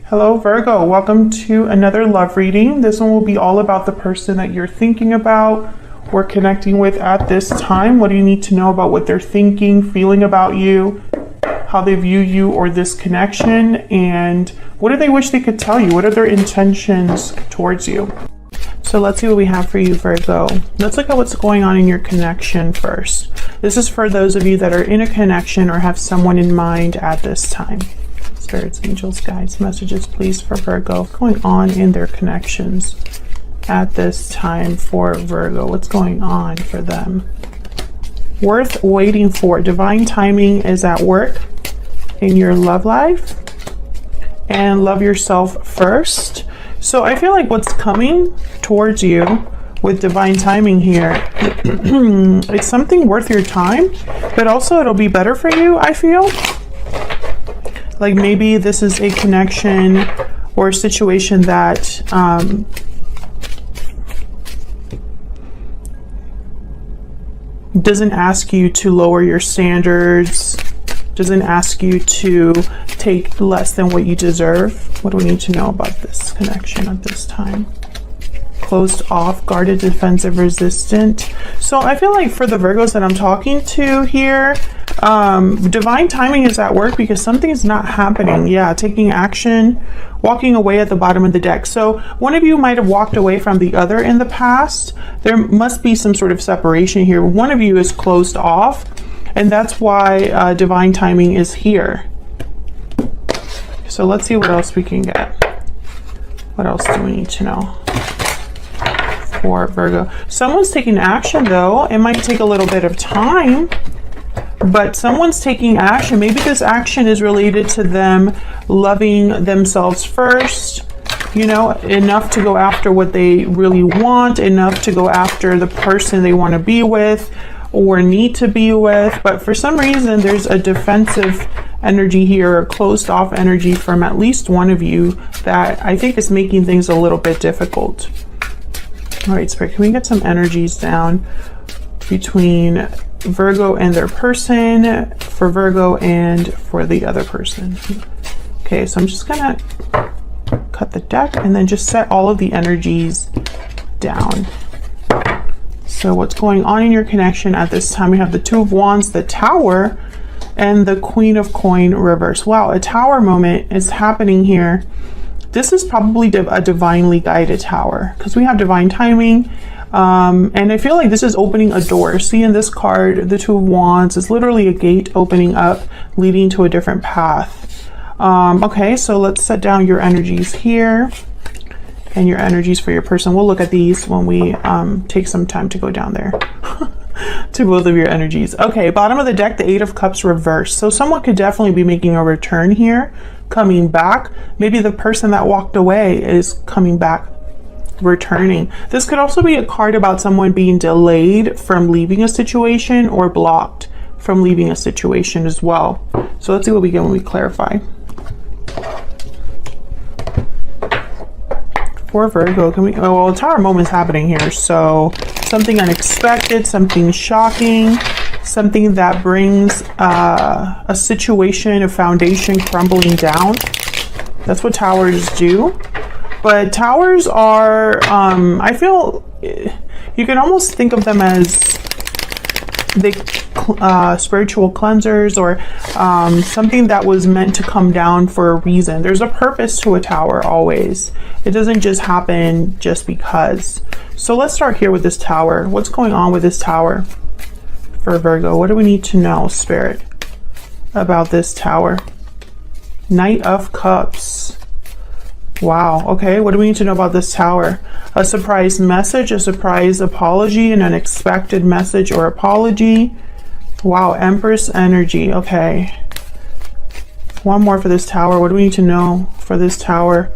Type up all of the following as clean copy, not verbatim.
Hello Virgo, welcome to another love reading. This one will be all about the person that you're thinking about or connecting with at this time. What do you need to know about what they're thinking, feeling about you, how they view you or this connection, and what do they wish they could tell you? What are their intentions towards you? So let's see what we have for you, Virgo. Let's look at what's going on in your connection first. This is for those of you that are in a connection or have someone in mind at this time. Spirits, angels, guides, messages, please, for Virgo. What's going on in their connections at this time for Virgo? What's going on for them? Worth waiting for. Divine timing is at work in your love life. And love yourself first. So I feel like what's coming towards you with divine timing here, it's something worth your time, but also it'll be better for you, I feel. Like maybe this is a connection or a situation that doesn't ask you to lower your standards, doesn't ask you to take less than what you deserve. What do we need to know about this connection at this time? Closed off, guarded, defensive, resistant. So I feel like for the Virgos that I'm talking to here, divine timing is at work because something is not happening. Yeah, taking action, walking away at the bottom of the deck. So one of you might have walked away from the other in the past. There must be some sort of separation here. One of you is closed off, and that's why divine timing is here. So let's see what else we can get. What else do we need to know for Virgo? Someone's taking action though. It might take a little bit of time, but someone's taking action. Maybe this action is related to them loving themselves first, you know, enough to go after what they really want, enough to go after the person they want to be with or need to be with. But for some reason, there's a defensive energy here, a closed off energy from at least one of you that I think is making things a little bit difficult. All right, Spirit, can we get some energies down between Virgo and their person, for Virgo and for the other person? Okay, so I'm just gonna cut the deck and then just set all of the energies down. So what's going on in your connection at this time? We have the Two of Wands, the Tower, and the Queen of Coin reverse. Wow, a Tower moment is happening here. This is probably a divinely guided tower because we have divine timing. And I feel like this is opening a door. See in this card, the Two of Wands is literally a gate opening up, leading to a different path. Okay, so let's set down your energies here and your energies for your person. We'll look at these when we take some time to go down there to both of your energies. Okay, bottom of the deck, the Eight of Cups reversed. So someone could definitely be making a return here, coming back. Maybe the person that walked away is coming back, returning. This could also be a card about someone being delayed from leaving a situation or blocked from leaving a situation as well. So let's see what we get when we clarify. For Virgo, can we, oh, well, a Tower moment is happening here. So something unexpected, something shocking, something that brings a situation, a foundation crumbling down. That's what towers do. But towers are, I feel, you can almost think of them as the spiritual cleansers or something that was meant to come down for a reason. There's a purpose to a tower always. It doesn't just happen just because. So let's start here with this tower. What's going on with this tower for Virgo? What do we need to know, Spirit, about this tower? Knight of Cups. Wow. Okay, what do we need to know about this tower? A surprise message, a surprise apology, an unexpected message or apology. Wow, Empress energy. Okay. One more for this tower. What do we need to know for this tower?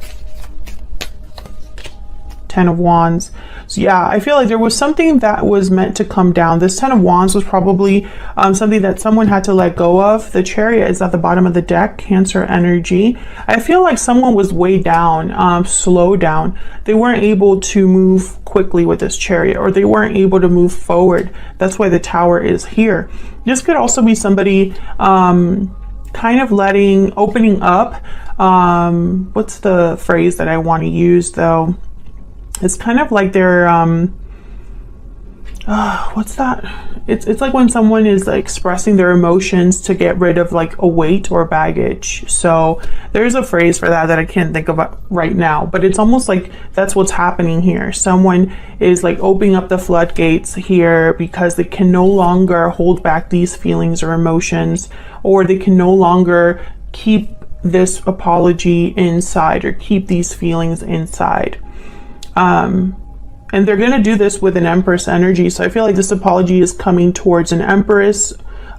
Ten of Wands. So yeah, I feel like there was something that was meant to come down. This Ten of Wands was probably something that someone had to let go of. The Chariot is at the bottom of the deck, Cancer energy. I feel like someone was way down, slowed down. They weren't able to move quickly with this Chariot, or they weren't able to move forward. That's why the Tower is here. This could also be somebody kind of opening up What's the phrase that I want to use though? It's kind of like they're what's that? It's like when someone is like expressing their emotions to get rid of like a weight or baggage. So there's a phrase for that I can't think of right now, but it's almost like that's what's happening here. Someone is like opening up the floodgates here because they can no longer hold back these feelings or emotions, or they can no longer keep this apology inside or keep these feelings inside. And they're going to do this with an Empress energy. So I feel like this apology is coming towards an Empress,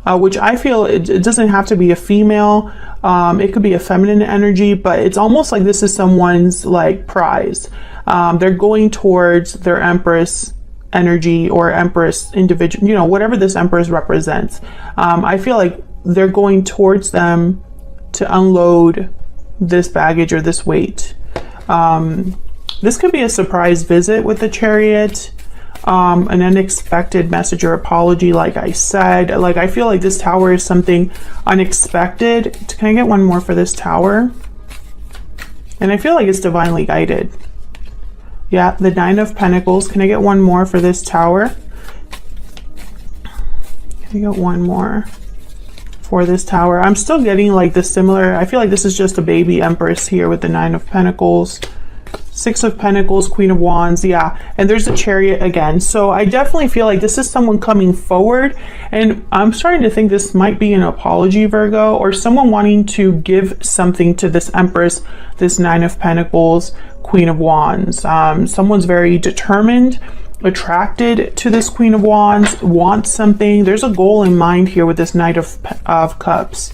which I feel it doesn't have to be a female. It could be a feminine energy, but it's almost like this is someone's like prize. They're going towards their Empress energy or Empress individual, you know, whatever this Empress represents. I feel like they're going towards them to unload this baggage or this weight. This could be a surprise visit with the Chariot, an unexpected message or apology, like I said. Like, I feel like this Tower is something unexpected. Can I get one more for this Tower? And I feel like it's divinely guided. Yeah, the Nine of Pentacles. Can I get one more for this Tower? Can I get one more for this Tower? I'm still getting like the similar, I feel like this is just a baby Empress here with the Nine of Pentacles. Six of Pentacles, Queen of Wands, yeah, and there's a Chariot again. So I definitely feel like this is someone coming forward, and I'm starting to think this might be an apology, Virgo, or someone wanting to give something to this Empress, this Nine of Pentacles, Queen of Wands. Someone's very determined, attracted to this Queen of Wands, wants something. There's a goal in mind here with this Knight of Cups.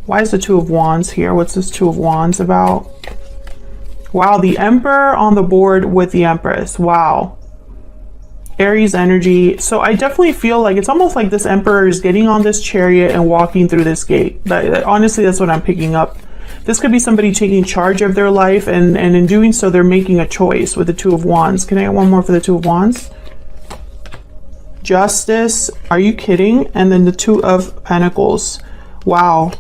Why is the Two of Wands here? What's this Two of Wands about? Wow, the Emperor on the board with the Empress. Wow. Aries energy. So I definitely feel like it's almost like this Emperor is getting on this Chariot and walking through this gate. Honestly, that's what I'm picking up. This could be somebody taking charge of their life, and in doing so, they're making a choice with the Two of Wands. Can I get one more for the Two of Wands? Justice. Are you kidding? And then the Two of Pentacles. Wow.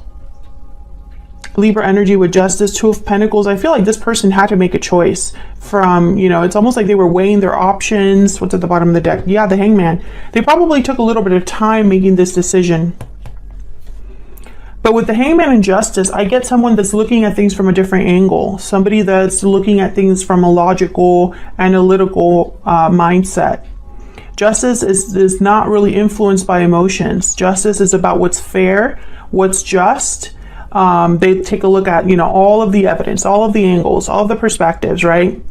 Libra energy with Justice, Two of Pentacles. I feel like this person had to make a choice from, you know, it's almost like they were weighing their options. What's at the bottom of the deck? Yeah, the Hangman. They probably took a little bit of time making this decision. But with the Hangman and Justice, I get someone that's looking at things from a different angle. Somebody that's looking at things from a logical, analytical mindset. Justice is not really influenced by emotions. Justice is about what's fair, what's just. They take a look at, you know, all of the evidence, all of the angles, all of the perspectives, right?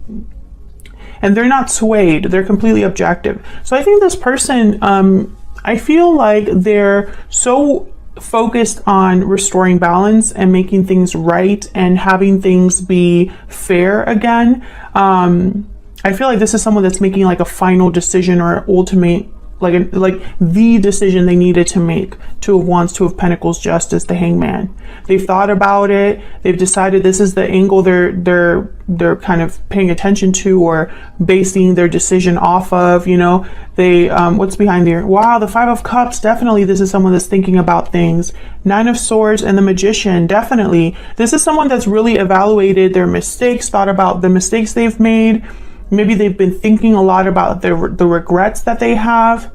And they're not swayed. They're completely objective. So I think this person, I feel like they're so focused on restoring balance and making things right and having things be fair again. I feel like this is someone that's making like a final decision or ultimate, like the decision they needed to make. Two of Wands, Two of Pentacles, Justice, the Hangman. They've thought about it. They've decided this is the angle they're kind of paying attention to or basing their decision off of. You know, they what's behind there? Wow, the Five of Cups. Definitely, this is someone that's thinking about things. Nine of Swords and the Magician. Definitely, this is someone that's really evaluated their mistakes, thought about the mistakes they've made. Maybe they've been thinking a lot about the regrets that they have,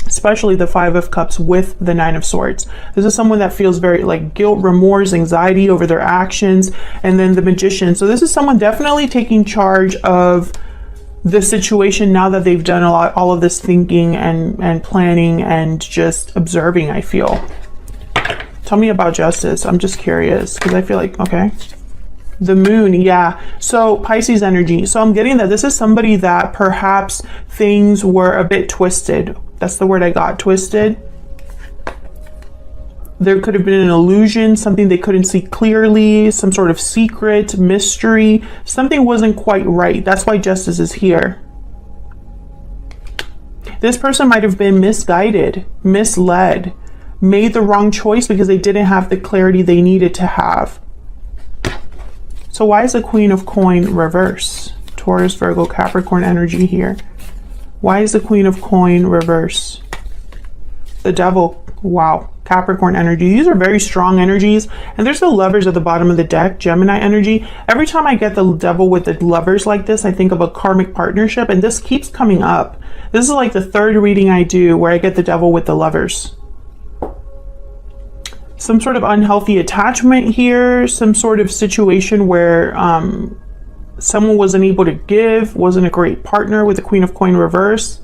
especially the Five of Cups with the Nine of Swords. This is someone that feels very like guilt, remorse, anxiety over their actions. And then the Magician. So this is someone definitely taking charge of the situation now that they've done all of this thinking and planning and just observing, I feel. Tell me about Justice. I'm just curious because I feel like, okay. The Moon, yeah. So Pisces energy. So I'm getting that this is somebody that perhaps things were a bit twisted. That's the word I got, twisted. There could have been an illusion, something they couldn't see clearly, some sort of secret, mystery. Something wasn't quite right. That's why Justice is here. This person might have been misguided, misled, made the wrong choice because they didn't have the clarity they needed to have. So why is the Queen of Coin reverse? Taurus, Virgo, Capricorn energy here. Why is the Queen of Coin reverse? The Devil. Wow. Capricorn energy. These are very strong energies. And there's the Lovers at the bottom of the deck, Gemini energy. Every time I get the Devil with the Lovers like this, I think of a karmic partnership, and this keeps coming up. This is like the third reading I do where I get the Devil with the Lovers. Some sort of unhealthy attachment here, some sort of situation where someone wasn't able to give, wasn't a great partner with the Queen of Coin reverse.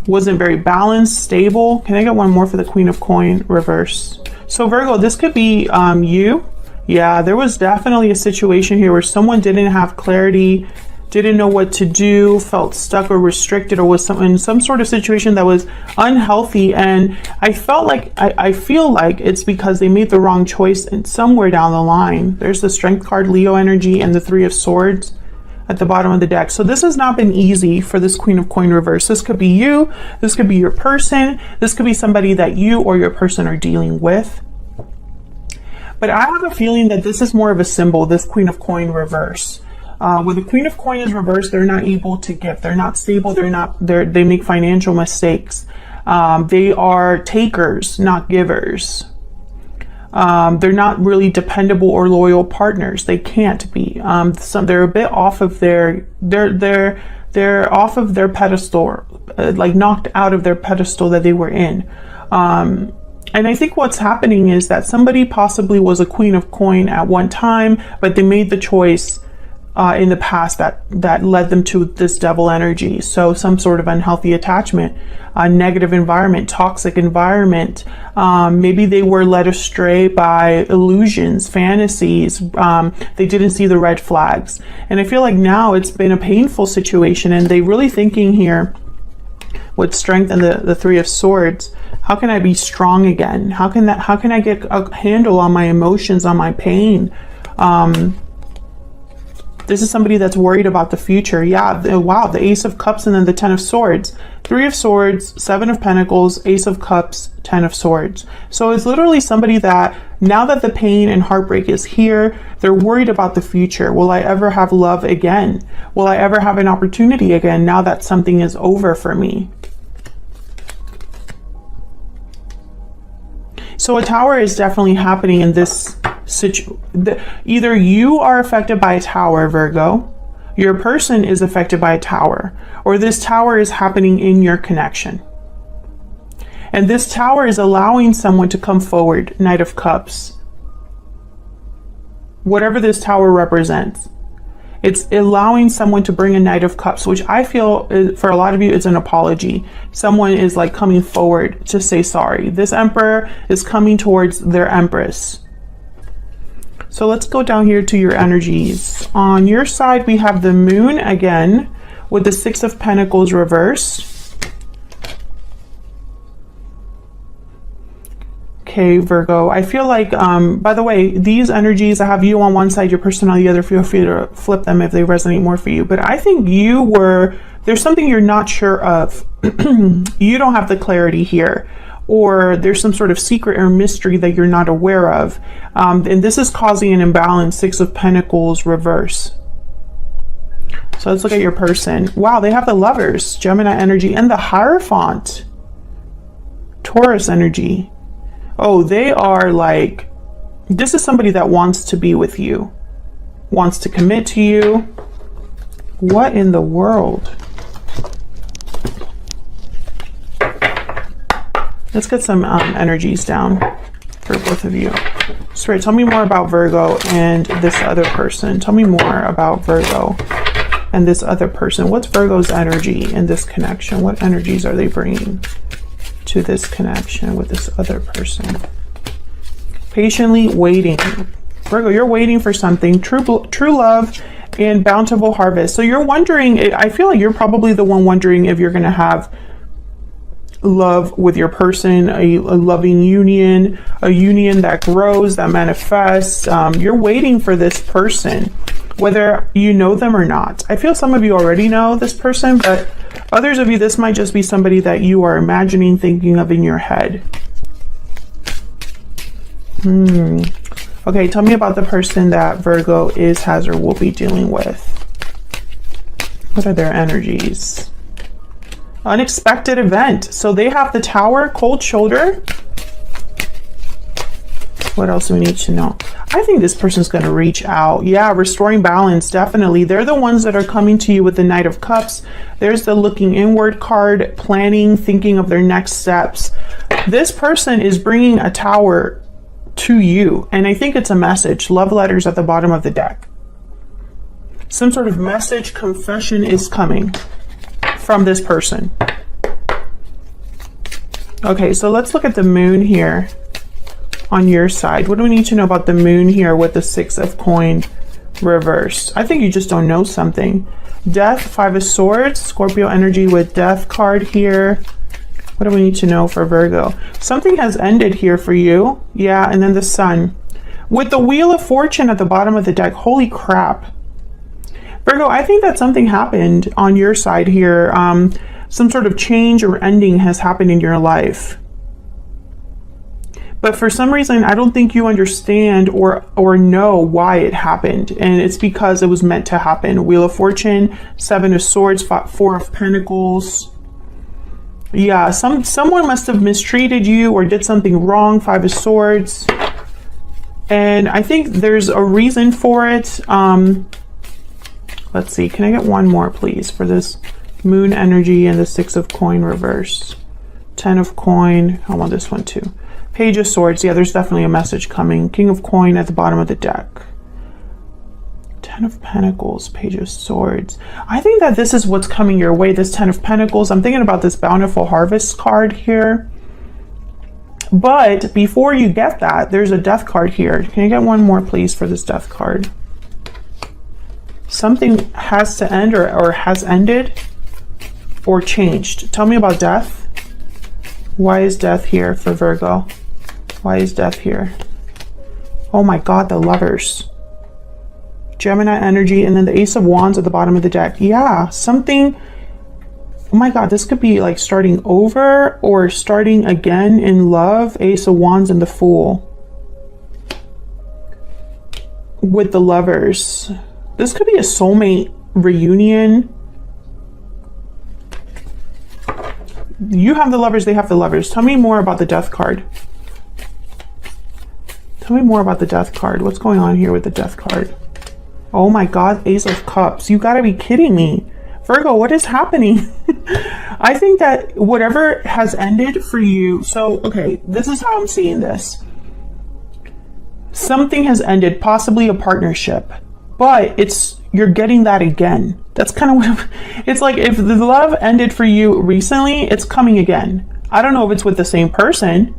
Wasn't very balanced, stable. Can I get one more for the Queen of Coin reverse? So Virgo, this could be you. Yeah, there was definitely a situation here where someone didn't have clarity, didn't know what to do, felt stuck or restricted, or was in some sort of situation that was unhealthy. And I felt like, I feel like it's because they made the wrong choice and somewhere down the line. There's the Strength card, Leo energy, and the Three of Swords at the bottom of the deck. So this has not been easy for this Queen of Coin reverse. This could be you, this could be your person, this could be somebody that you or your person are dealing with. But I have a feeling that this is more of a symbol, this Queen of Coin reverse. When the Queen of Coin is reversed, they're not able to give, they're not stable, they make financial mistakes. They are takers, not givers. They're not really dependable or loyal partners. They can't be. They're a bit off of they're off of their pedestal, like knocked out of their pedestal that they were in. And I think what's happening is that somebody possibly was a Queen of Coin at one time, but they made the choice in the past that led them to this Devil energy. So some sort of unhealthy attachment, a negative environment, toxic environment. Maybe they were led astray by illusions, fantasies. They didn't see the red flags. And I feel like now it's been a painful situation, and they really thinking here with Strength and the Three of Swords, how can I be strong again? How can I get a handle on my emotions, on my pain? This is somebody that's worried about the future. Yeah, wow, the Ace of Cups and then the Ten of Swords. Three of Swords, Seven of Pentacles, Ace of Cups, Ten of Swords. So it's literally somebody that, now that the pain and heartbreak is here, they're worried about the future. Will I ever have love again? Will I ever have an opportunity again now that something is over for me? So a tower is definitely happening in this situation. Either you are affected by a tower, Virgo, your person is affected by a tower, or this tower is happening in your connection. And this tower is allowing someone to come forward, Knight of Cups. Whatever this tower represents, it's allowing someone to bring a Knight of Cups, which I feel for a lot of you, it's an apology. Someone is like coming forward to say sorry. This Emperor is coming towards their Empress. So let's go down here to your energies. On your side, we have the Moon again with the Six of Pentacles reversed. Okay, Virgo, I feel like, by the way, these energies, I have you on one side, your person on the other. Feel free to flip them if they resonate more for you. But I think there's something you're not sure of. You don't have the clarity here. Or there's some sort of secret or mystery that you're not aware of. And this is causing an imbalance, Six of Pentacles reverse. So let's look at your person. Wow, they have the Lovers, Gemini energy, and the Hierophant, Taurus energy. Oh, they are like, this is somebody that wants to be with you, wants to commit to you. What in the world? Let's get some energies down for both of you. Sorry, tell me more about Virgo and this other person. Tell me more about Virgo and this other person. What's Virgo's energy in this connection? What energies are they bringing to this connection with this other person? Patiently waiting. Virgo, you're waiting for something. True love and bountiful harvest. So you're wondering, I feel like you're probably the one wondering if you're going to have love with your person, a loving union, a union that grows, that manifests. You're waiting for this person, whether you know them or not. I feel some of you already know this person, but others of you, this might just be somebody that you are imagining, thinking of in your head. Okay, tell me about the person that Virgo is, has, or will be dealing with. What are their energies? unexpected event. So they have the Tower, cold shoulder. What else do we need to know? I think this person's going to reach out. Yeah, restoring balance, definitely. They're the ones that are coming to you with the Knight of Cups. There's the looking inward card, planning, thinking of their next steps. This person is bringing a Tower to you, and I think it's a message. Love letters at the bottom of the deck. Some sort of message, confession is coming from this person. Okay, so let's look at the moon here on your side. What do we need to know about the moon here with the 6 of coin reversed? I think you just don't know something. Death, 5 of swords, Scorpio energy with death card here. What do we need to know for Virgo? Something has ended here for you. Yeah, and then the sun. With the wheel of fortune at the bottom of the deck, holy crap. Virgo, I think that something happened on your side here. Some sort of change or ending has happened in your life. But for some reason, I don't think you understand or know why it happened. And it's because it was meant to happen. Wheel of Fortune, 7 of Swords, 4 of Pentacles. Yeah, someone must have mistreated you or did something wrong, 5 of Swords. And I think there's a reason for it. Let's see, can I get one more, please, for this moon energy and the 6 of coin reverse? 10 of coin, I want this one too. Page of Swords, yeah, there's definitely a message coming. King of coin at the bottom of the deck. 10 of Pentacles, Page of Swords. I think that this is what's coming your way, this 10 of Pentacles. I'm thinking about this bountiful harvest card here. But before you get that, there's a death card here. Can you get one more, please, for this death card? Something has to end or has ended or changed. Tell me about death. Why is death here for Virgo? Why is death here? Oh my God, the Lovers. Gemini energy, and then the Ace of Wands at the bottom of the deck. Yeah, something. Oh my God, this could be like starting over or starting again in love. Ace of Wands and the Fool. With the Lovers. This could be a soulmate reunion. You have the Lovers, they have the Lovers. Tell me more about the Death card. Tell me more about the Death card. What's going on here with the Death card? Oh my God, Ace of Cups. You gotta be kidding me. Virgo, what is happening? I think that whatever has ended for you. So, okay, this is how I'm seeing this. Something has ended, possibly a partnership, but you're getting that again. That's kind of what it's like. If the love ended for you recently, it's coming again. I don't know if it's with the same person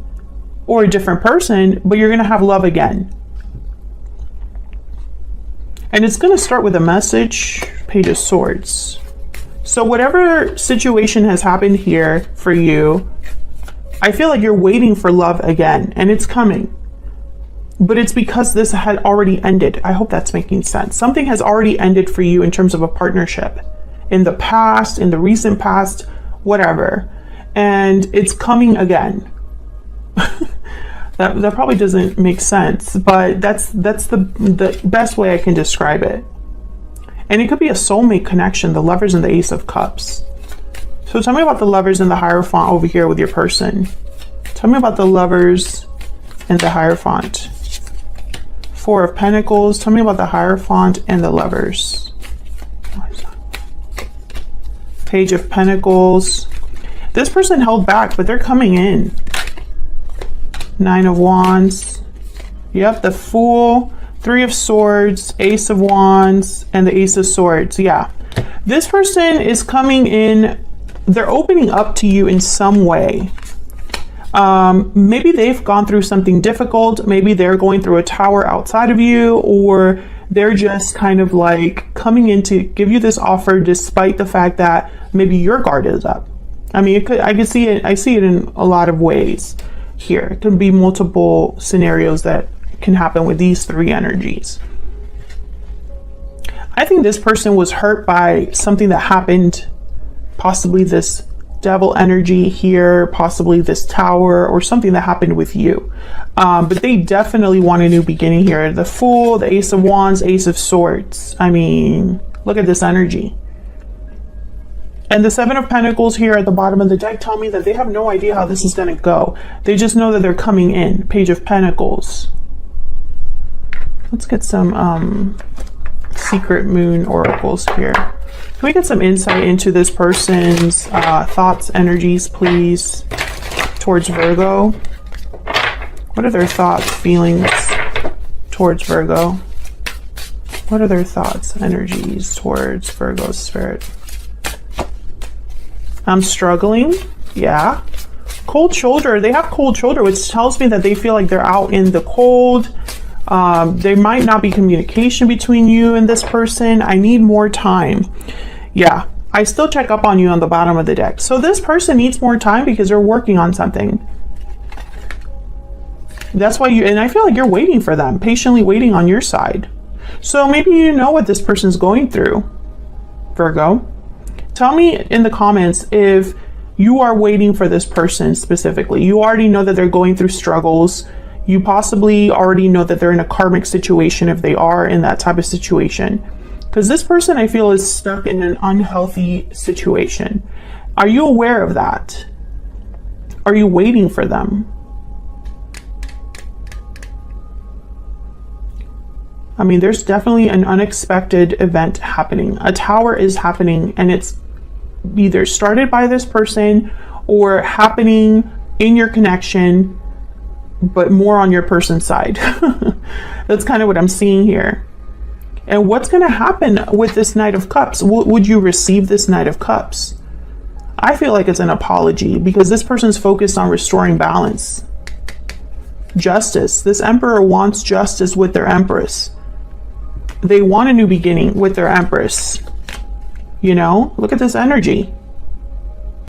or a different person, but you're going to have love again. And it's going to start with a message, Page of Swords. So whatever situation has happened here for you, I feel like you're waiting for love again, and it's coming. But it's because this had already ended. I hope that's making sense. Something has already ended for you in terms of a partnership. In the past, in the recent past, whatever. And it's coming again. That probably doesn't make sense, but that's the best way I can describe it. And it could be a soulmate connection, the Lovers and the Ace of Cups. So tell me about the Lovers and the Hierophant over here with your person. Tell me about the Lovers and the Hierophant. 4 of Pentacles. Tell me about the Hierophant and the Lovers. Page of Pentacles. This person held back, but they're coming in. 9 of Wands. Yep, the Fool. 3 of Swords, Ace of Wands, and the Ace of Swords. Yeah. This person is coming in. They're opening up to you in some way. Maybe they've gone through something difficult. Maybe they're going through a tower outside of you, or they're just kind of like coming in to give you this offer despite the fact that maybe your guard is up. I mean, I see it in a lot of ways here. It could be multiple scenarios that can happen with these 3 energies. I think this person was hurt by something that happened, possibly this Devil energy here, possibly this Tower, or something that happened with you. But they definitely want a new beginning here. The Fool, the Ace of Wands, Ace of Swords. I mean, look at this energy. And the Seven of Pentacles here at the bottom of the deck tell me that they have no idea how this is going to go. They just know that they're coming in. Page of Pentacles. Let's get some secret moon oracles here. Can we get some insight into this person's thoughts, energies, please, towards Virgo? What are their thoughts, feelings towards Virgo? What are their thoughts, energies towards Virgo spirit? I'm struggling. Yeah. Cold shoulder. They have cold shoulder, which tells me that they feel like they're out in the cold. There might not be communication between you and this person. I need more time. Yeah. I still check up on you on the bottom of the deck. So this person needs more time because they're working on something. That's why and I feel like you're waiting for them, patiently waiting on your side. So maybe you know what this person's going through, Virgo. Tell me in the comments if you are waiting for this person specifically. You already know that they're going through struggles. You possibly already know that they're in a karmic situation if they are in that type of situation. Because this person, I feel, is stuck in an unhealthy situation. Are you aware of that? Are you waiting for them? I mean, there's definitely an unexpected event happening. A tower is happening, and it's either started by this person or happening in your connection, but more on your person's side. That's kind of what I'm seeing here. And what's going to happen with this Knight of Cups? Would you receive this Knight of Cups? I feel like it's an apology because this person's focused on restoring balance. Justice. This Emperor wants justice with their Empress. They want a new beginning with their Empress. You know, look at this energy.